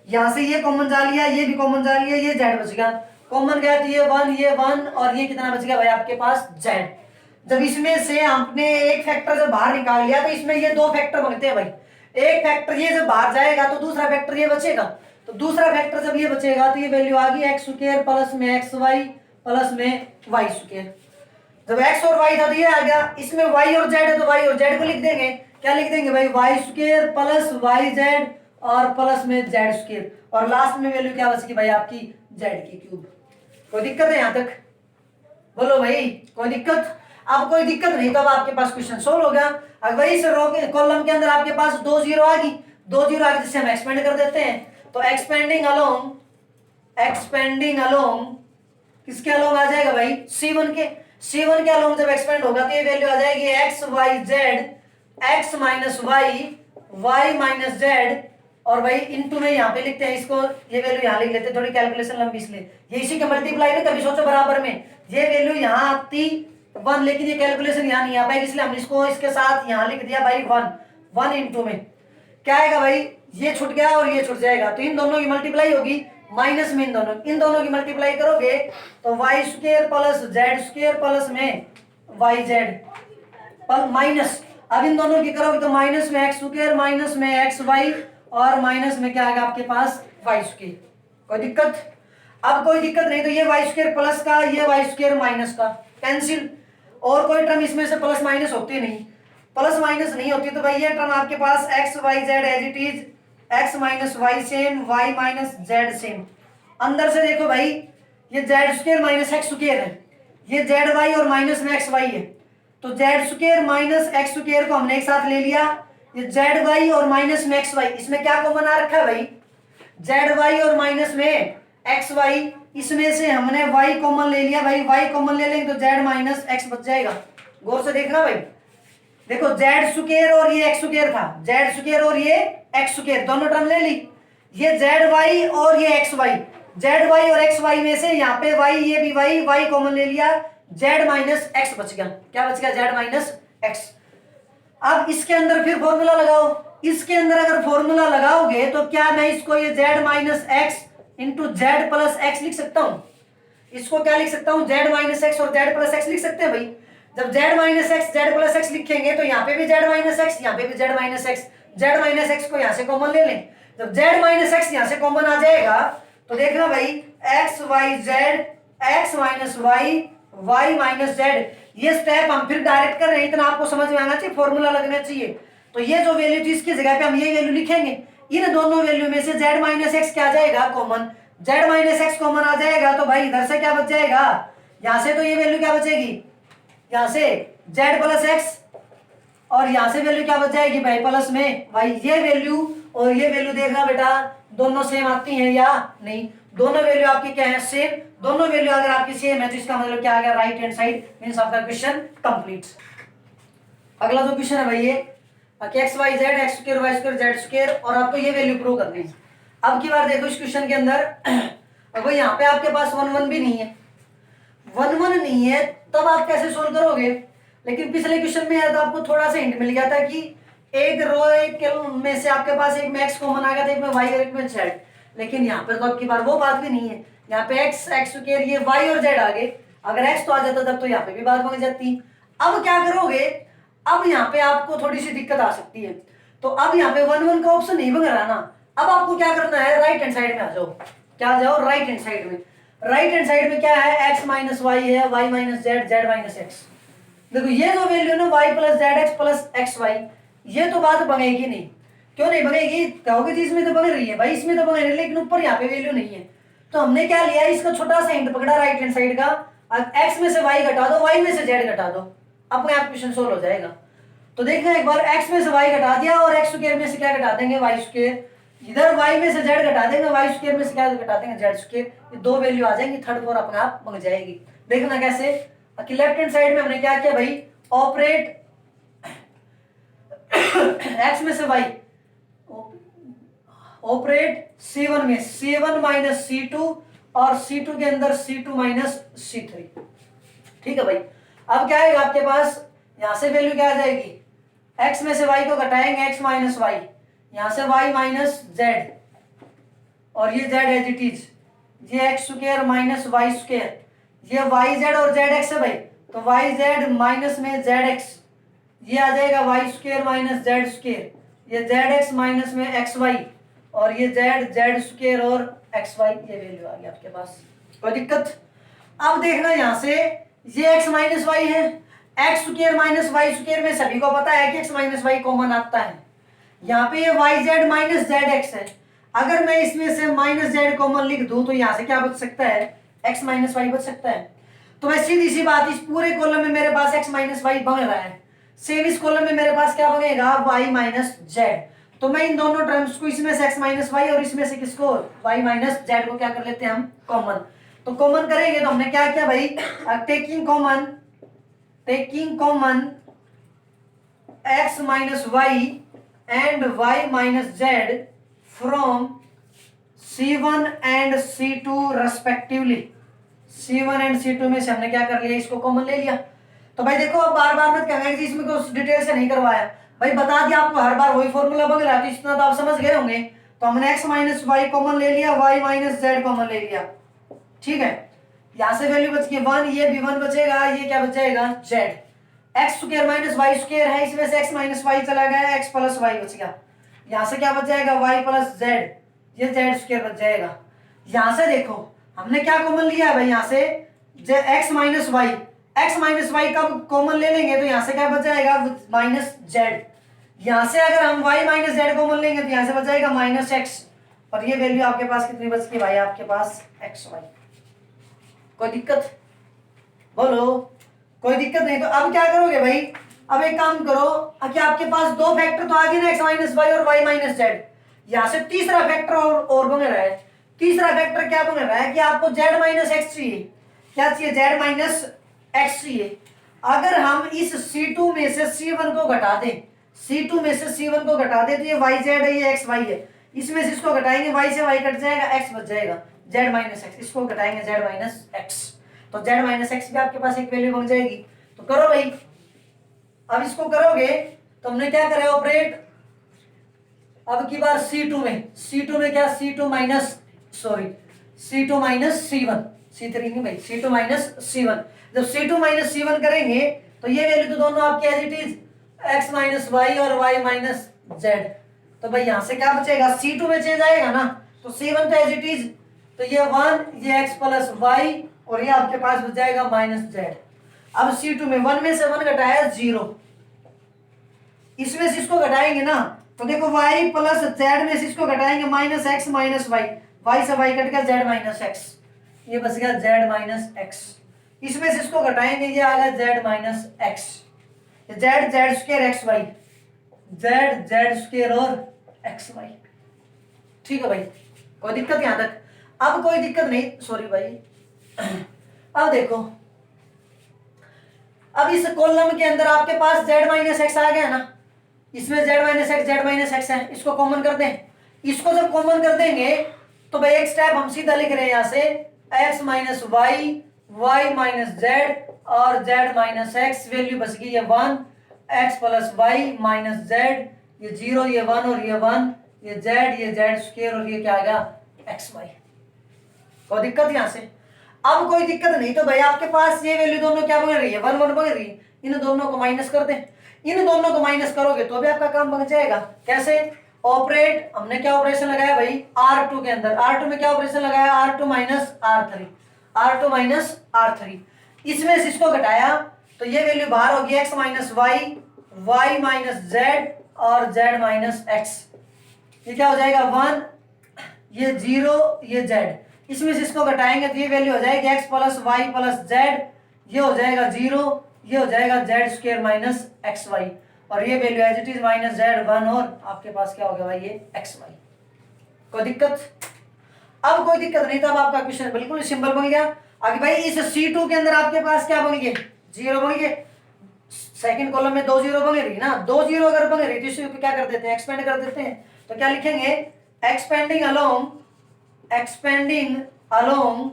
A: यहां से ये कॉमन जा लिया, ये भी कॉमन जा लिया, ये z बच गया, कॉमन गया तो ये 1 और ये कितना बच गया भाई आपके पास z। जब इसमें से आपने एक फैक्टर जब बाहर निकाल लिया तो इसमें ये दो फैक्टर बनते हैं भाई, एक फैक्टर ये जब बाहर जाएगा तो दूसरा फैक्टर ये बचेगा, तो दूसरा फैक्टर जब ये बचेगा तो ये वैल्यू आ गई एक्स स्क्वायर प्लस में एक्स वाई प्लस में वाई स्क्वायर। जब x और y था तो ये आ गया, इसमें y और z है तो y और z को लिख देंगे, क्या लिख देंगे भाई y square plus Y Z और प्लस में z स्क्वायर, और लास्ट में वैल्यू क्या बचेगी भाई आपकी z की क्यूब। कोई दिक्कत है यहाँ तक, बोलो भाई कोई दिक्कत, अब कोई दिक्कत नहीं तो अब आपके पास क्वेश्चन सोल्व हो गया। अगर वही से रो के कॉलम के अंदर आपके पास 2 0 आ गई, 2 0 आ गई जिससे हम एक्सपेंड कर देते हैं, तो एक्सपेंडिंग अलोंग किसके अलोंग आ जाएगा भाई, C1 के अलोंग जब एक्सपेंड होगा तो ये वैल्यू आ जाएगी x y z, x minus Y y minus Z, और भाई इनटू में यहाँ पे लिखते हैं इसको, ये वैल्यू यहाँ लिख लेते हैं, थोड़ी कैलकुलेशन लंबी इसलिए, ये इसी के मल्टीप्लाई नहीं कभी सोचो बराबर में, ये वैल्यू यहाँ आती 1, लेकिन ये कैलकुलेशन यहाँ नहीं आ पाएगी, इसलिए हमने इसको इसके साथ यहाँ लिख दिया भाई 1 इनटू में क्या आएगा भाई, ये छूट गया और ये छूट जाएगा, तो इन दोनों की मल्टीप्लाई होगी माइनस में इन दोनों की मल्टीप्लाई करोगे तो Y square plus Z square plus में वाई जेड माइनस, अब इन दोनों की करोगे तो माइनस में एक्स स्क्वायर माइनस में एक्स वाई और माइनस में क्या आएगा आपके पास वाई स्क्वायर। कोई दिक्कत, अब कोई दिक्कत नहीं, तो ये वाई स्क्वायर प्लस का, ये वाई स्क्वायर माइनस का कैंसिल, और कोई टर्म इसमें से प्लस माइनस होती नहीं, प्लस माइनस नहीं होती, तो भाई ये टर्म आपके पास X Y Z as it is X minus Y same, Y minus Z same. अंदर से देखो भाई, ये Z square minus X square है, ये जेड वाई और माइनस में एक्स वाई है, तो Z square minus X square को हमने एक साथ ले लिया, ये जेड वाई और माइनस में एक्स वाई, इसमें क्या कॉमन आ रखा है भाई, जेड वाई और माइनस में एक्स वाई, इसमें से हमने वाई कॉमन ले लिया भाई, वाई कॉमन ले लेंगे तो जेड माइनस एक्स बच जाएगा। गौर से देखना भाई, देखो जेड स्क्वायर और ये एक्स स्क्वायर था, जेड स्क्वायर और ये एक्स स्क्वायर दोनों टर्म ले ली, ये जेड वाई और ये एक्स वाई, जेड वाई और एक्स वाई में से यहाँ पे वाई, ये भी वाई, वाई कॉमन ले लिया, जेड माइनस एक्स बच गया। क्या बच गया, जेड माइनस एक्स। अब इसके अंदर फिर फॉर्मूला लगाओ, इसके अंदर अगर फॉर्मूला लगाओगे तो क्या मैं इसको ये Z minus x into Z plus x लिख सकता हूं, इसको क्या लिख सकता हूं, जेड माइनस एक्स और जेड प्लस एक्स लिख सकते हैं भाई। जब Z minus X Z plus x लिखेंगे तो यहाँ पे भी जेड माइनस एक्स, यहाँ पे भी Z minus X, Z minus x को यहाँ से कॉमन ले लें, जब जेड माइनस एक्स यहाँ से कॉमन आ जाएगा तो देखना भाई, X Y Z, X minus Y, Y minus Z, ये स्टेप हम फिर डायरेक्ट कर रहे हैं, इतना आपको समझ में आना चाहिए, फॉर्मूला लगना चाहिए। तो ये जो वैल्यू थी इसकी जगह पे हम ये वैल्यू लिखेंगे, इन दोनों वैल्यू में से जेड माइनस एक्स क्या आ जाएगा, common, Z minus X common आ जाएगा तो भाई इधर से क्या बच जाएगा, यहां से तो ये वैल्यू क्या बचेगी, यहां से जेड प्लस एक्स, और यहां से वैल्यू क्या बच जाएगी भाई, प्लस में भाई ये वैल्यू और ये वैल्यू देखना बेटा दोनों सेम आती हैं या नहीं, दोनों वैल्यू आपकी क्या है, सेम, दोनों वैल्यू अगर आपकी सेम है तो इसका मतलब क्या आ गया, राइट हैंड साइड मींस आपका क्वेश्चन कंप्लीट। अगला जो क्वेश्चन है भाई ये X Y Z, X square Y square Z square, और आपको ये वैल्यू प्रूव करनी है। अब की बार देखो इस क्वेश्चन के अंदर अब यहाँ पे आपके पास 1 1 भी नहीं है, 1 1 नहीं है, तब आप कैसे सोल्व करोगे, लेकिन पिछले क्वेश्चन में है तो आपको थोड़ा सा हिंट मिल गया था कि एक रो एक में से आपके पास एक में एक्स कॉमन आ गया था, एक में वाई और एक में जेड, लेकिन यहाँ पर तो आपकी बार वो बात भी नहीं है, यहाँ पे एक्स एक्स स्क्वायर ये वाई और जेड आ गए, अगर एक्स तो आ जाता तब तो यहाँ पे भी बात बन जाती। अब क्या करोगे, अब यहाँ पे आपको थोड़ी सी दिक्कत आ सकती है, तो अब यहाँ पे 1 1 का ऑप्शन नहीं बन रहा ना, अब आपको क्या करना है, राइट हैंड साइड में आ जाओ, क्या आ जाओ, राइट हैंड साइड में, राइट हैंड साइड में क्या है, एक्स माइनस वाई है, Y minus Z, Z minus X. देखो ये जो वैल्यू ना Y plus Z X plus X Y, ये तो बात बनेगी नहीं, क्यों नहीं बनेगी, कहोगे जी इसमें तो बन रही है, भाई इसमें तो बन रही है लेकिन ऊपर यहाँ पे वैल्यू नहीं है, तो हमने क्या लिया, इसका छोटा सा हिंट पकड़ा राइट हैंड साइड का, एक्स में से वाई घटा दो, वाई में से जेड घटा दो, अपने आप क्वेश्चन सोल्व हो जाएगा। तो देखना एक बार, एक्स में से वाई घटा दिया और एक्स स्क्वायर में से क्या घटा देंगे, वाई स्क्वायर, इधर वाई में से जेड घटा देंगे, वाई स्क्वायर में से क्या घटा देंगे, जेड स्क्वायर, ये दो वैल्यू आ जाएंगी, थर्ड फोर अपने आप बन जाएगी। देखना कैसे, लेफ्ट हैंड साइड में हमने क्या किया भाई, ऑपरेट एक्स में से वाई, ऑपरेट C1 में C1 माइनस C2 और C2 के अंदर C2 माइनस C3, ठीक है भाई। अब क्या आएगा आपके पास, यहां से वैल्यू क्या आ जाएगी, x में से y को घटाएंगे x माइनस वाई, यहां से y माइनस जेड, और ये z एज इट इज, ये X square minus Y square, ये वाई जेड और जेड एक्स है भाई, तो वाई जेड माइनस में जेड एक्स, ये आ जाएगा Y square minus Z square, ये जेड एक्स माइनस में एक्स वाई, और ये जेड जेड स्क्वायर और एक्स वाई, ये वैल्यू आ गई आपके पास, कोई दिक्कत। अब देखना यहाँ से ये एक्स माइनस वाई है, X square minus Y square में सभी को पता है कि एक्स माइनस वाई कॉमन आता है, यहाँ पे ये Y Z minus Z X है, अगर मैं इसमें से माइनस जेड कॉमन लिख दूं तो यहाँ से क्या बच सकता है, एक्स माइनस वाई बच सकता है। तो मैं सीधी सी बात, इस पूरे कॉलम में मेरे पास एक्स माइनस वाई बन रहा है, सेम इस कॉलम में मेरे पास क्या बनेगा, वाई माइनस जेड, तो मैं इन दोनों टर्म्स को, इसमें से एक्स माइनस वाई और इसमें से किसको, वाई माइनस जेड को क्या कर लेते हैं हम, कॉमन। तो कॉमन करेंगे तो हमने क्या किया भाई, taking common X minus Y and Y minus Z from C1 and C2 respectively, C1 and C2 में से हमने क्या कर लिया, इसको कॉमन ले लिया। तो भाई देखो अब बार बार मत कहना कि इसमें कुछ डिटेल से नहीं करवाया, भाई बता दिया आपको, हर बार वही फॉर्मूला बन रहा है, तो इतना तो आप समझ गए होंगे। तो हमने x माइनस वाई कॉमन ले लिया, y माइनस जेड कॉमन ले लिया, ठीक है, यहां से वैल्यू बच गई 1, ये भी 1 बचेगा, ये क्या बच जाएगा, z, X square minus Y square है, इसमें से x माइनस वाई चला गया, x प्लस वाई बच गया, यहां से क्या बच जाएगा, y प्लस जेड, ये जेड स्क्वायर बच जाएगा। यहां से देखो हमने क्या कॉमन लिया है भाई, यहां से x minus Y, X minus Y का कॉमन ले लेंगे तो यहां से क्या बच जाएगा, माइनस जेड, यहां से अगर हम y माइनस जेड कॉमन लेंगे तो यहां से बच जाएगा माइनस एक्स, और ये वैल्यू आपके पास कितनी बच गई भाई, आपके पास एक्स वाई। कोई दिक्कत बोलो? कोई दिक्कत नहीं। तो अब क्या करोगे भाई, अब एक काम करो कि आपके पास दो फैक्टर तो आ गए ना, एक्स माइनस वाई और वाई माइनस जेड। यहां से तीसरा फैक्टर और बन रहा है। तीसरा फैक्टर क्या बन रहा है कि आपको जेड माइनस एक्स चाहिए। क्या चाहिए? जेड माइनस एक्स चाहिए। अगर हम इस C2 में से C1 को घटा दें, C2 में से C1 को घटा दें तो ये वाई जेड है, ये एक्स वाई है। इसमें से इसको घटाएंगे, वाई से वाई कट जाएगा, एक्स बच जाएगा, जेड माइनस एक्स। इसको घटाएंगे जेड माइनस एक्स, तो जेड माइनस एक्स भी आपके पास एक वैल्यू बन जाएगी। तो करो भाई, अब इसको करोगे तो हमने क्या करा ऑपरेट, अब की बार C2 में, C2 में क्या, C2 minus C2 minus C1, C3 नहीं भाई, C2 माइनस C1। जब C2 माइनस C1 करेंगे तो ये वैल्यू तो दोनों आपकी as it is x minus Y और y माइनस जेड। तो भाई यहां से क्या बचेगा, C2 में चेंज आएगा ना, तो C1 तो एज इट इज, तो ये 1, ये x प्लस वाई, और ये आपके पास बच जाएगा माइनस जेड। अब C2 में 1 में से 1 घटाया 0, इसमें से इसको घटाएंगे ना तो देखो y प्लस जेड में से इसको घटाएंगे minus X minus Y, Y से वाई कट गया जेड माइनस एक्स, ये बच गया जेड माइनस एक्स। इसमें से इसको घटाएंगे, ये आ गया Z minus X, Z Z square X Y, Z Z square और एक्स वाई। ठीक है भाई, कोई दिक्कत यहां तक? अब कोई दिक्कत नहीं, सॉरी भाई। अब देखो, अब इस कॉलम के अंदर आपके पास जेड माइनस एक्स आ गया ना, इसमें जेड माइनस एक्स है, इसको कॉमन कर दें। इसको जब कॉमन कर देंगे तो भाई एक स्टेप हम सीधा लिख रहे हैं यहां से, X minus Y, Y minus Z और जेड माइनस एक्स, वैल्यू बच गई है 1, X plus Y minus Z, ये 0, ये 1 और ये 1, ये जेड स्क्वायर और ये क्या आ गया एक्स वाई। कोई दिक्कत यहां से? अब कोई दिक्कत नहीं। तो भाई आपके पास ये वैल्यू दोनों क्या बन रही है, 1 1 बन रही है, इन दोनों को माइनस कर दें। इन दोनों को माइनस करोगे तो भी आपका काम बन जाएगा। कैसे? ऑपरेट, हमने क्या ऑपरेशन लगाया भाई R2 के अंदर, R2 में क्या ऑपरेशन लगाया, R2 minus R3, R2 minus R3। इसमें से इसको घटाया तो ये वैल्यू बाहर होगी x minus Y, Y minus Z और जेड माइनस एक्स। ये क्या हो जाएगा 1, ये 0, ये जेड। इसमें से इसको घटाएंगे तो ये वैल्यू हो जाएगी x plus Y plus Z, ये हो जाएगा 0, ये हो जाएगा Z square minus X Y, और ये value as it is minus Z 1, और आपके पास क्या हो गया भाई ये एक्स वाई। कोई दिक्कत? अब कोई दिक्कत नहीं, तब आपका क्वेश्चन बिल्कुल सिंपल बन गया। आगे भाई इस C2 के अंदर आपके पास क्या बन गए, 0 बन गए। सेकंड कॉलम में 2 0 बन रही ना, 2 0 अगर बन रही तो इसे क्या कर देते हैं, एक्सपेंड कर देते हैं। तो क्या लिखेंगे, एक्सपेंडिंग अलोंग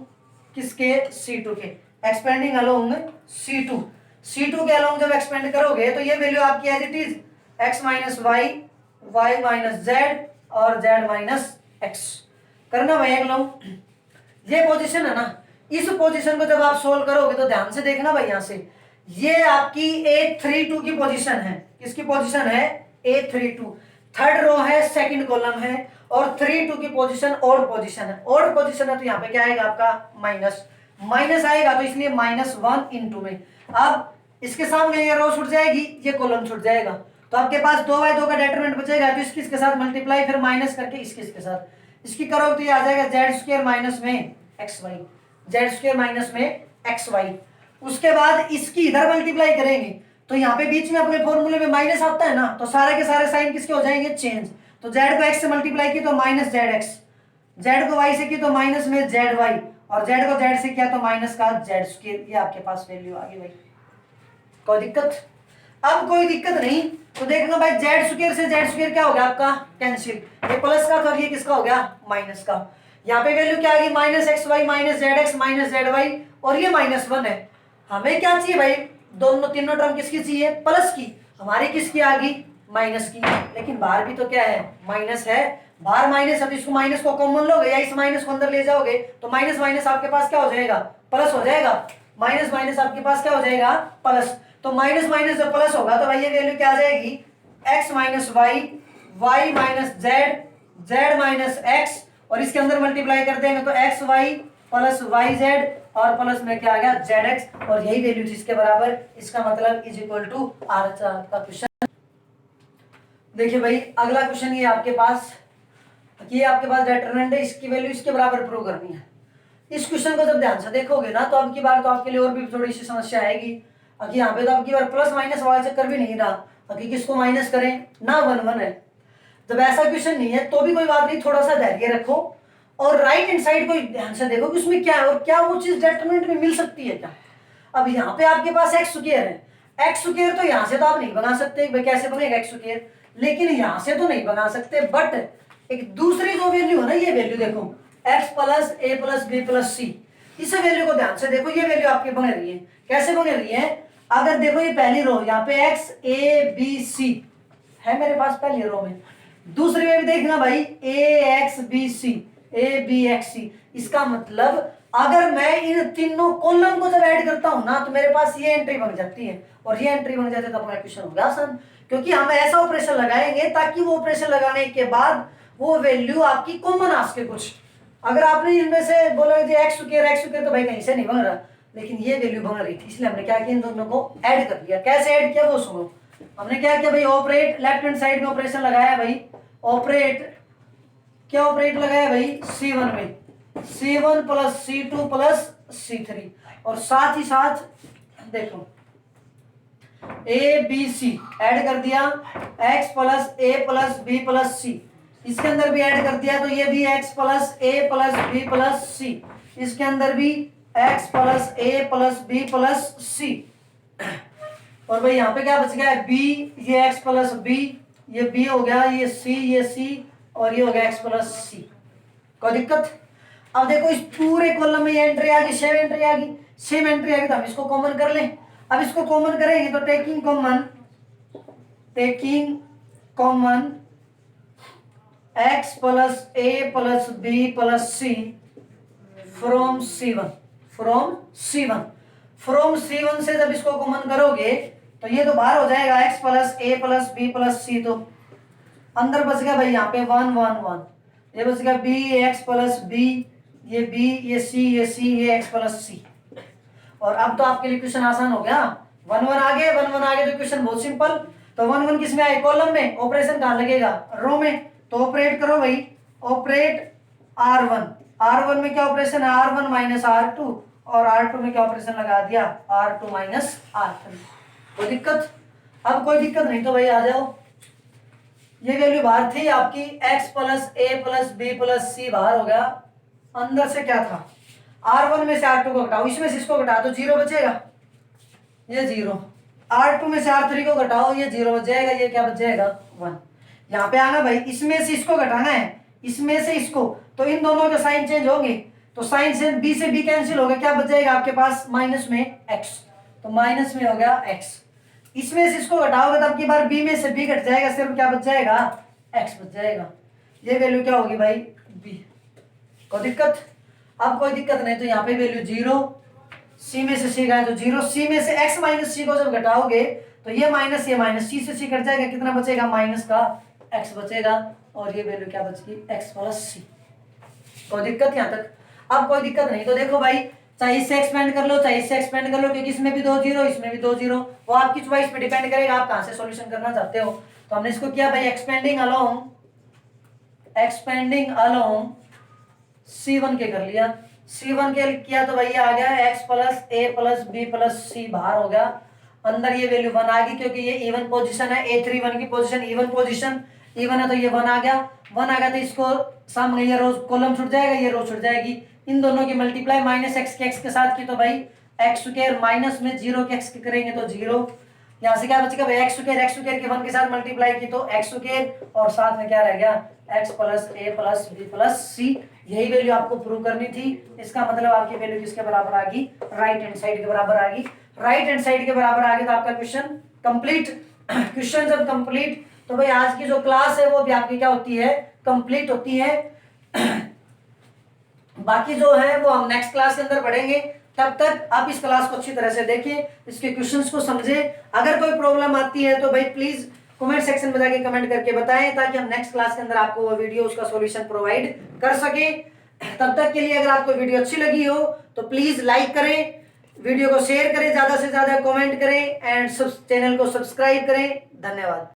A: किसके, C2 के, एक्सपेंडिंग अलोंग C2 के अलोंग जब एक्सपेंड करोगे तो ये वैल्यू आपकी as it is x minus Y, Y minus Z और जेड माइनस एक्स। करना भाई एक लोग, ये पोजीशन है ना, इस पोजीशन को जब आप सोल्व करोगे तो ध्यान से देखना भाई, यहां से ये आपकी A32 की पोजीशन है। किसकी पोजीशन है, A32, थर्ड रो है, सेकंड कॉलम है, और 3 2 की पोजीशन ऑड पोजीशन है। ऑड पोजीशन है तो यहाँ पे क्या आएगा आपका माइनस आएगा, तो इसलिए -1 × में। अब इसके सामने ये रो छूट जाएगी, ये कॉलम छूट जाएगा, तो आपके पास 2/2 का डेटरमिनेंट बचेगा, तो इसके साथ मल्टीप्लाई, फिर माइनस करके इसके साथ, इसकी करोगे तो ये आ जाएगा जेड स्क्वायर माइनस में X Y, Z square minus में एक्स वाई। उसके बाद इसकी इधर मल्टीप्लाई करेंगे तो यहाँ पे बीच में अपने फॉर्मूले में माइनस आता है ना, तो सारे के सारे साइन किसके हो जाएंगे, चेंज। तो जेड को एक्स से मल्टीप्लाई की तो माइनस जेड एक्स, जेड को वाई से की तो माइनस में जेड वाई, और जेड को जेड से किया तो माइनस का जेड स्क्वायर। ये आपके पास वैल्यू आ गई भाई। कोई दिक्कत? अब कोई दिक्कत नहीं। तो देखना भाई जेड स्क्वायर से जेड स्क्वायर क्या हो गया आपका कैंसिल, ये प्लस का तो ये किसका हो गया माइनस का। यहाँ पे वैल्यू क्या आ गई, minus X Y minus Z X minus Z Y, और ये -1 है। हमें क्या चाहिए भाई, दोनों तीनों टर्म किसकी चाहिए, प्लस की। हमारी किसकी आ गई, माइनस की। लेकिन बाहर भी तो क्या है, माइनस है, बाहर माइनस है, तो इसको माइनस को कॉमन लोगे या इस माइनस को अंदर ले जाओगे तो माइनस माइनस आपके पास क्या हो जाएगा, प्लस हो जाएगा। माइनस माइनस आपके पास क्या हो जाएगा, प्लस। तो माइनस माइनस जब प्लस होगा तो भाई ये वैल्यू क्या आ जाएगी, X minus Y, Y minus Z, Z minus X, और इसके अंदर मल्टीप्लाई कर देंगे तो X Y plus Y Z, और प्लस में क्या आ गया जेड एक्स, और यही वैल्यू थी इसके बराबर। इसका मतलब इज इक्वल टू आर का क्वेश्चन। देखिए भाई अगला क्वेश्चन ये आपके पास, ये आपके पास डिटरमिनेंट है, इसकी वैल्यू इसके बराबर प्रूव करनी है। इस क्वेश्चन को जब ध्यान से देखोगे ना तो अब की बार तो आपके लिए और भी थोड़ी सी समस्या आएगी। अभी यहाँ पे तो अब की बार प्लस माइनस वाला चक्कर भी नहीं रहा, अभी किसको माइनस करें ना, 1 1 है। जब ऐसा क्वेश्चन नहीं है तो भी कोई बात नहीं, थोड़ा सा धैर्य रखो और राइट हैंड साइड को ध्यान से देखो कि उसमें क्या है और क्या वो चीज डिटरमिनेंट में मिल सकती है क्या। अब यहाँ पे आपके पास एक्स स्क्वायर है, एक्स स्क्वायर तो यहाँ से तो आप नहीं बना सकते, भाई कैसे बनेगा एक्स स्क्वायर, लेकिन यहाँ से तो नहीं बना सकते, बट एक दूसरी जो वैल्यू है ना, ये वैल्यू देखो x plus A plus B plus सी, इस वैल्यू को ध्यान से देखो, ये वैल्यू आपकी बन रही है। कैसे बन रही है, अगर देखो ये पहली रो यहाँ पे x a b c है मेरे पास पहली रो में, दूसरी में भी देखना भाई a x b c a b x c, इसका मतलब अगर मैं इन तीनों कॉलम को जब ऐड करता हूं ना तो मेरे पास ये एंट्री बन जाती है, और ये एंट्री बन जाती है तो अपना क्वेश्चन हो गया आसान, क्योंकि हम ऐसा ऑपरेशन लगाएंगे ताकि वो ऑपरेशन लगाने के बाद वो वैल्यू आपकी कॉमन आ सके कुछ। अगर आपने इनमें से बोला कि एक्स स्क्वायर तो भाई कहीं से नहीं बन रहा, लेकिन ये वैल्यू बन रही थी, इसलिए हमने क्या किया, इन दोनों को ऐड कर दिया। कैसे ऐड किया वो सुनो, हमने क्या किया भाई, ऑपरेट लेफ्ट हैंड साइड में ऑपरेशन लगाया भाई, ऑपरेट क्या ऑपरेट लगाया भाई C1 में, C1 plus C2 plus C3, और साथ ही साथ देखो ए बी सी ऐड कर दिया, x plus A plus B plus सी, इसके अंदर भी ऐड कर दिया तो ये भी x plus A plus B plus सी, इसके अंदर भी x plus A plus B plus सी, और भाई यहाँ पे क्या बच गया b, ये x प्लस बी, ये b हो गया, ये c, और ये हो गया x प्लस सी। कोई दिक्कत? अब देखो इस पूरे कॉलम में ये एंट्री आ गई, सेम एंट्री आ गई, सेम एंट्री आ गई, तो हम इसको कॉमन कर लें। अब इसको कॉमन करेंगे तो taking common x plus A plus B plus C from C1 से जब इसको कॉमन करोगे तो ये तो बाहर हो जाएगा, x plus A plus B plus सी, तो अंदर बच गया भाई यहाँ पे 1 1 1, ये बच गया b x प्लस बी, ये b, ये c, ये c, ये x प्लस सी। और अब तो आपके लिए क्वेश्चन आसान हो गया, 1 1 आ गए, 1 1 आ गए तो क्वेश्चन बहुत सिंपल। तो 1 1 किस में आए, कॉलम में, ऑपरेशन कहाँ लगेगा, रो में, तो ऑपरेट करो भाई, ऑपरेट R1 में क्या ऑपरेशन है, R1 माइनस R2, और R2 में क्या ऑपरेशन लगा दिया, R2 माइनस R3। कोई दिक्कत? अब कोई दिक्कत नहीं तो भाई आ जाओ, ये वैल्यू बाहर थी आपकी, x plus A plus B plus सी बाहर हो गया, अंदर से क्या था, R1 में से R2 को घटाओ, इसमें से इसको घटाओ तो 0 बचेगा, ये 0, R2 में से R3 को घटाओ, ये 0 बच जाएगा, ये क्या बच जाएगा 1। यहाँ पे आना भाई, इसमें से इसको घटाना है, इसमें से इसको, तो इन दोनों के साइन चेंज होंगे, तो साइन से b कैंसिल हो गया, क्या बच जाएगा आपके पास, माइनस में x, तो माइनस में हो गया x। इसमें से इसको घटाओगे तब की बार b में से b घट जाएगा, सिर्फ क्या बच जाएगा, x बच जाएगा, ये वैल्यू क्या होगी भाई b। कोई दिक्कत? अब कोई दिक्कत नहीं, तो यहाँ पे वैल्यू 0, c में से c गया तो 0, c में से x माइनस c को जब घटाओगे तो ये माइनस c से c कट जाएगा, कितना बचेगा, माइनस का x बचेगा, और ये वैल्यू क्या बचेगी, x प्लस सी। कोई दिक्कत यहाँ तक? अब कोई दिक्कत नहीं, तो देखो भाई चाहे इससे एक्सपेंड कर लो, चाहे इससे एक्सपेंड कर लो, क्योंकि इसमें भी 2 0, इसमें भी 2 0, वो आपकी चॉइस पे डिपेंड करेगा आप कहाँ से सॉल्यूशन करना चाहते हो। तो हमने इसको किया भाई एक्सपेंडिंग अलोंग C1 के कर लिया, C1 के किया तो भाई ये आ गया x plus A plus B plus सी, बाहर हो गया, अंदर ये वैल्यू 1 आ गई, क्योंकि ये इवन पोजीशन है, A3 1 की पोजीशन इवन पोजीशन, इवन है तो ये 1 आ गया, 1 आ गया तो इसको सामने ये रो कॉलम छूट जाएगा, ये रो छूट जाएगी, इन दोनों की मल्टीप्लाई माइनस एक्स के एक्स के साथ की तो भाई एक्स स्क्वायर माइनस में 0 के एक्स के करेंगे तो 0, यहाँ से क्या बचेगा भाई एक्स स्क्वायर के 1 के साथ मल्टीप्लाई की तो एक्स स्क्वायर, और साथ में क्या रह गया x plus A plus B plus सी। यही वैल्यू आपको प्रूव करनी थी, इसका मतलब आपकी वैल्यू किसके बराबर आ गई, राइट हैंड साइड के बराबर आ गई। राइट हैंड साइड के बराबर आ गई तो आपका क्वेश्चन कंप्लीट। क्वेश्चन जब कंप्लीट तो भाई आज की जो क्लास है वो भी आपकी क्या होती है, कंप्लीट होती है। बाकी जो है वो हम नेक्स्ट क्लास के अंदर पढ़ेंगे, तब तक आप इस क्लास को अच्छी तरह से देखिए, इसके क्वेश्चंस को समझे। अगर कोई प्रॉब्लम आती है तो भाई प्लीज कमेंट सेक्शन में जाके कमेंट करके बताएं, ताकि हम नेक्स्ट क्लास के अंदर आपको वो वीडियो उसका सॉल्यूशन प्रोवाइड कर सके। तब तक के लिए अगर आपको वीडियो अच्छी लगी हो तो प्लीज लाइक करें, वीडियो को शेयर करें, ज्यादा से ज्यादा कमेंट करें एंड चैनल को सब्सक्राइब करें। धन्यवाद।